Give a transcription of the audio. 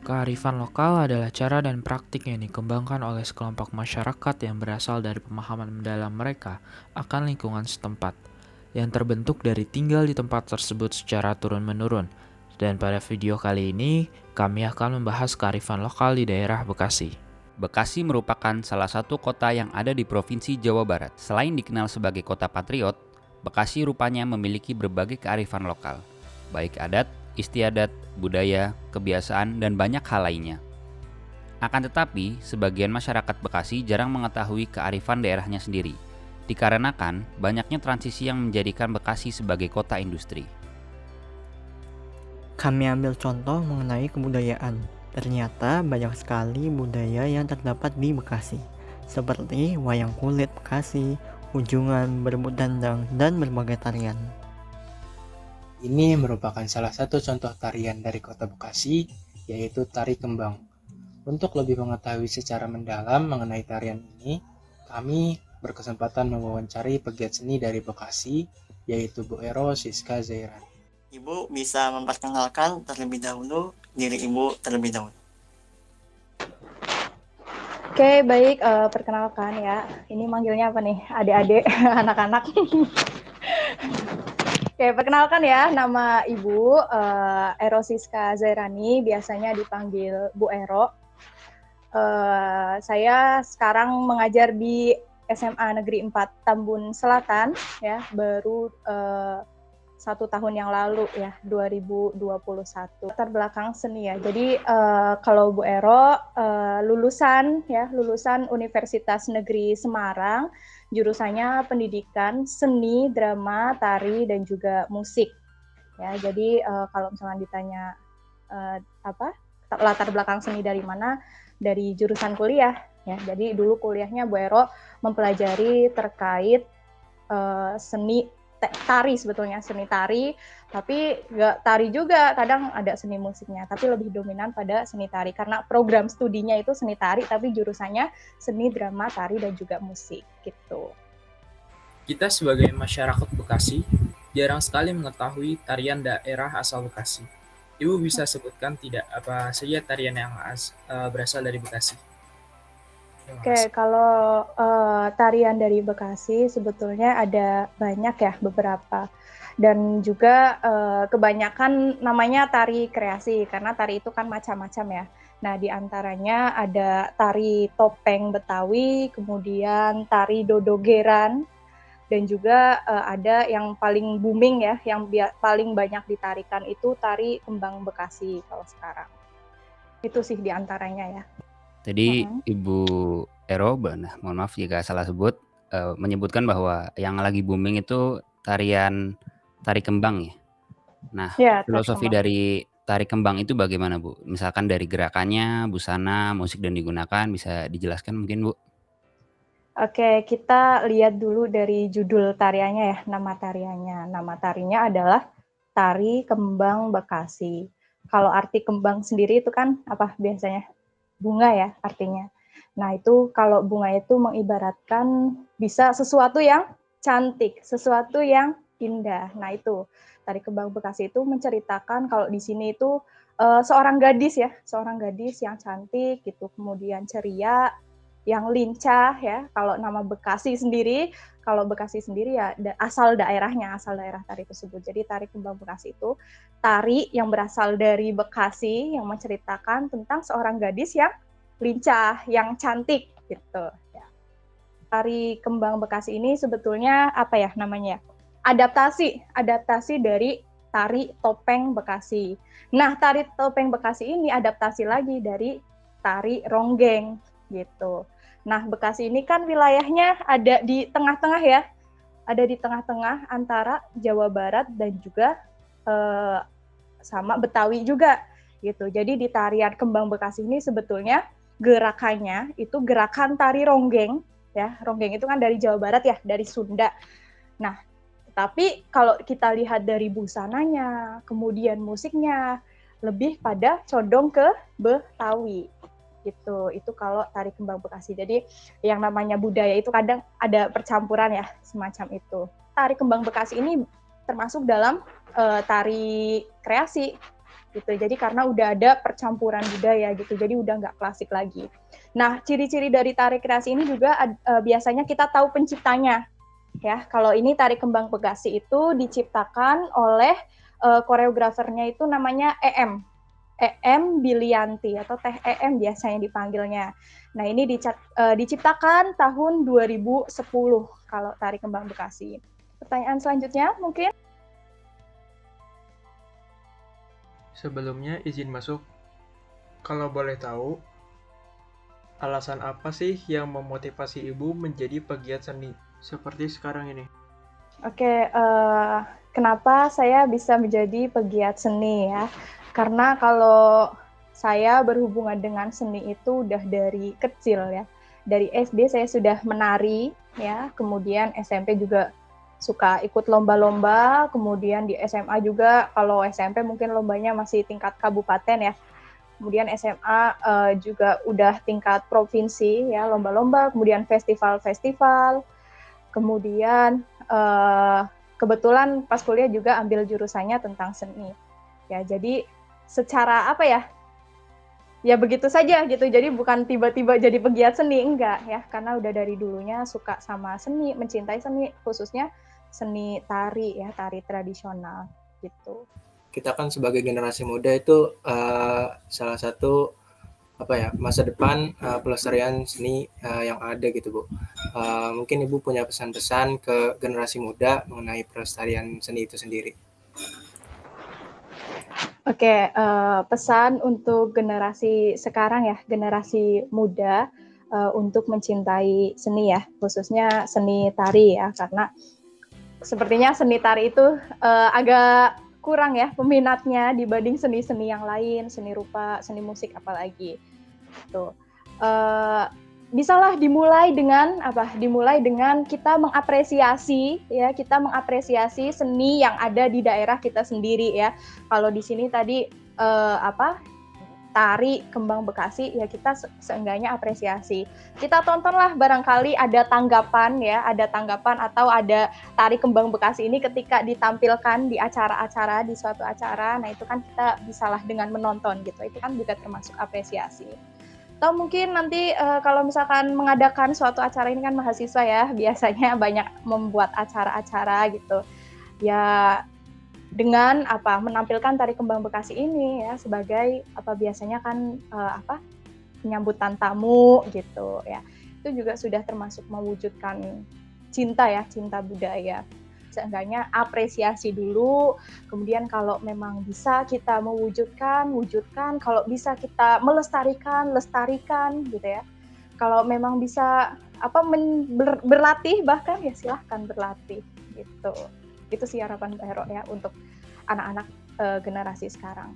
Kearifan lokal adalah cara dan praktik yang dikembangkan oleh sekelompok masyarakat yang berasal dari pemahaman mendalam mereka akan lingkungan setempat, yang terbentuk dari tinggal di tempat tersebut secara turun-menurun. Dan pada video kali ini, kami akan membahas kearifan lokal di daerah Bekasi. Bekasi merupakan salah satu kota yang ada di Provinsi Jawa Barat. Selain dikenal sebagai kota patriot, Bekasi rupanya memiliki berbagai kearifan lokal, baik adat, istiadat, budaya, kebiasaan, dan banyak hal lainnya. Akan tetapi, sebagian masyarakat Bekasi jarang mengetahui kearifan daerahnya sendiri, dikarenakan banyaknya transisi yang menjadikan Bekasi sebagai kota industri. Kami ambil contoh mengenai kebudayaan. Ternyata banyak sekali budaya yang terdapat di Bekasi, seperti wayang kulit Bekasi, ujungan, berebut dandang, dan berbagai tarian. Ini merupakan salah satu contoh tarian dari Kota Bekasi, yaitu tari kembang. Untuk lebih mengetahui secara mendalam mengenai tarian ini, kami berkesempatan mewawancari pegiat seni dari Bekasi, yaitu Bu Ero Siska Zairan. Ibu bisa memperkenalkan terlebih dahulu diri Ibu terlebih dahulu. Oke, baik. Perkenalkan ya. Ini manggilnya apa nih? Adik-adik, anak-anak. Oke, perkenalkan ya. Nama Ibu Ero Siska Zairani, biasanya dipanggil Bu Ero. Saya sekarang mengajar di SMA Negeri 4 Tambun Selatan, ya, baru 1 tahun yang lalu ya, 2021. Latar belakang seni ya. Jadi kalau Bu Ero lulusan Universitas Negeri Semarang, jurusannya pendidikan seni, drama, tari dan juga musik. Ya, jadi kalau misalnya ditanya latar belakang seni dari mana, dari jurusan kuliah ya. Jadi dulu kuliahnya Bu Ero mempelajari terkait seni tari, sebetulnya seni tari, tapi nggak tari juga, kadang ada seni musiknya, tapi lebih dominan pada seni tari karena program studinya itu seni tari, tapi jurusannya seni drama, tari dan juga musik gitu. Kita sebagai masyarakat Bekasi jarang sekali mengetahui tarian daerah asal Bekasi. Ibu bisa sebutkan tidak apa saja tarian yang berasal dari Bekasi? Oke, kalau tarian dari Bekasi sebetulnya ada banyak ya, beberapa. Dan juga kebanyakan namanya tari kreasi, karena tari itu kan macam-macam ya. Nah, di antaranya ada tari topeng Betawi, kemudian tari dodogeran, dan juga ada yang paling booming ya, yang paling banyak ditarikan itu tari kembang Bekasi kalau sekarang. Itu sih di antaranya ya. Tadi Ibu Ero, mohon maaf jika salah sebut, menyebutkan bahwa yang lagi booming itu tari kembang ya. Nah, Ya, filosofi dari tari kembang itu bagaimana Bu? Misalkan dari gerakannya, busana, musik dan digunakan, bisa dijelaskan mungkin Bu? Oke, kita lihat dulu dari judul tariannya ya, nama tariannya. Nama tarinya adalah Tari Kembang Bekasi. Kalau arti kembang sendiri itu kan apa biasanya? Bunga ya artinya. Nah, itu kalau bunga itu mengibaratkan bisa sesuatu yang cantik, sesuatu yang indah. Nah, itu Tari Kembang Bekasi itu menceritakan kalau di sini itu seorang gadis ya, seorang gadis yang cantik gitu, kemudian ceria, yang lincah ya. Kalau nama Bekasi sendiri, kalau Bekasi sendiri ya asal daerahnya, asal daerah tari tersebut. Jadi tari kembang Bekasi itu tari yang berasal dari Bekasi yang menceritakan tentang seorang gadis yang lincah, yang cantik gitu ya. Tari kembang Bekasi ini sebetulnya apa ya namanya? Adaptasi dari tari topeng Bekasi. Nah, tari topeng Bekasi ini adaptasi lagi dari tari ronggeng gitu. Nah, Bekasi ini kan wilayahnya ada di tengah-tengah ya, ada di tengah-tengah antara Jawa Barat dan juga sama Betawi juga gitu. Jadi di tarian kembang Bekasi ini sebetulnya gerakannya itu gerakan tari ronggeng ya. Ronggeng itu kan dari Jawa Barat ya, dari Sunda. Nah, tapi kalau kita lihat dari busananya, kemudian musiknya, lebih pada condong ke Betawi. Gitu. Itu kalau tari kembang Bekasi. Jadi yang namanya budaya itu kadang ada percampuran ya, semacam itu. Tari kembang Bekasi ini termasuk dalam tari kreasi gitu. Jadi karena udah ada percampuran budaya gitu, jadi udah nggak klasik lagi. Nah, ciri-ciri dari tari kreasi ini juga biasanya kita tahu penciptanya. Ya, kalau ini tari kembang Bekasi itu diciptakan oleh koreografernya itu namanya EM Bilianti atau Teh EM biasanya dipanggilnya. Nah, ini diciptakan tahun 2010 kalau tari kembang Bekasi. Pertanyaan selanjutnya mungkin? Sebelumnya izin masuk. Kalau boleh tahu, alasan apa sih yang memotivasi Ibu menjadi pegiat seni seperti sekarang ini? Oke, kenapa saya bisa menjadi pegiat seni ya? Karena kalau saya berhubungan dengan seni itu udah dari kecil ya. Dari SD saya sudah menari ya, kemudian SMP juga suka ikut lomba-lomba, kemudian di SMA juga, kalau SMP mungkin lombanya masih tingkat kabupaten ya. Kemudian SMA juga udah tingkat provinsi ya, lomba-lomba, kemudian festival-festival. Kemudian kebetulan pas kuliah juga ambil jurusannya tentang seni. Ya, jadi secara apa ya? Ya begitu saja gitu. Jadi bukan tiba-tiba jadi pegiat seni, enggak ya. Karena udah dari dulunya suka sama seni, mencintai seni, khususnya seni tari ya, tari tradisional gitu. Kita kan sebagai generasi muda itu salah satu masa depan pelestarian seni yang ada gitu Bu. Mungkin Ibu punya pesan-pesan ke generasi muda mengenai pelestarian seni itu sendiri. Oke, pesan untuk generasi sekarang ya, generasi muda untuk mencintai seni ya, khususnya seni tari ya, karena sepertinya seni tari itu agak kurang ya peminatnya dibanding seni-seni yang lain, seni rupa, seni musik apalagi. Tuh. Bisalah dimulai dengan Dimulai dengan kita mengapresiasi ya, kita mengapresiasi seni yang ada di daerah kita sendiri ya. Kalau di sini tadi tari kembang Bekasi ya, kita seenggaknya apresiasi. Kita tontonlah barangkali ada tanggapan atau ada tari kembang Bekasi ini ketika ditampilkan di acara-acara, di suatu acara. Nah, itu kan kita bisalah dengan menonton gitu. Itu kan juga termasuk apresiasi. Atau mungkin nanti kalau misalkan mengadakan suatu acara, ini kan mahasiswa ya, biasanya banyak membuat acara-acara gitu. Ya dengan menampilkan tari kembang Bekasi ini ya sebagai biasanya kan penyambutan tamu gitu ya. Itu juga sudah termasuk mewujudkan cinta budaya. Seenggaknya apresiasi dulu, kemudian kalau memang bisa kita wujudkan, kalau bisa kita lestarikan gitu ya. Kalau memang bisa berlatih bahkan ya silahkan berlatih gitu. Itu sih harapan Mbak Hero ya untuk anak-anak generasi sekarang.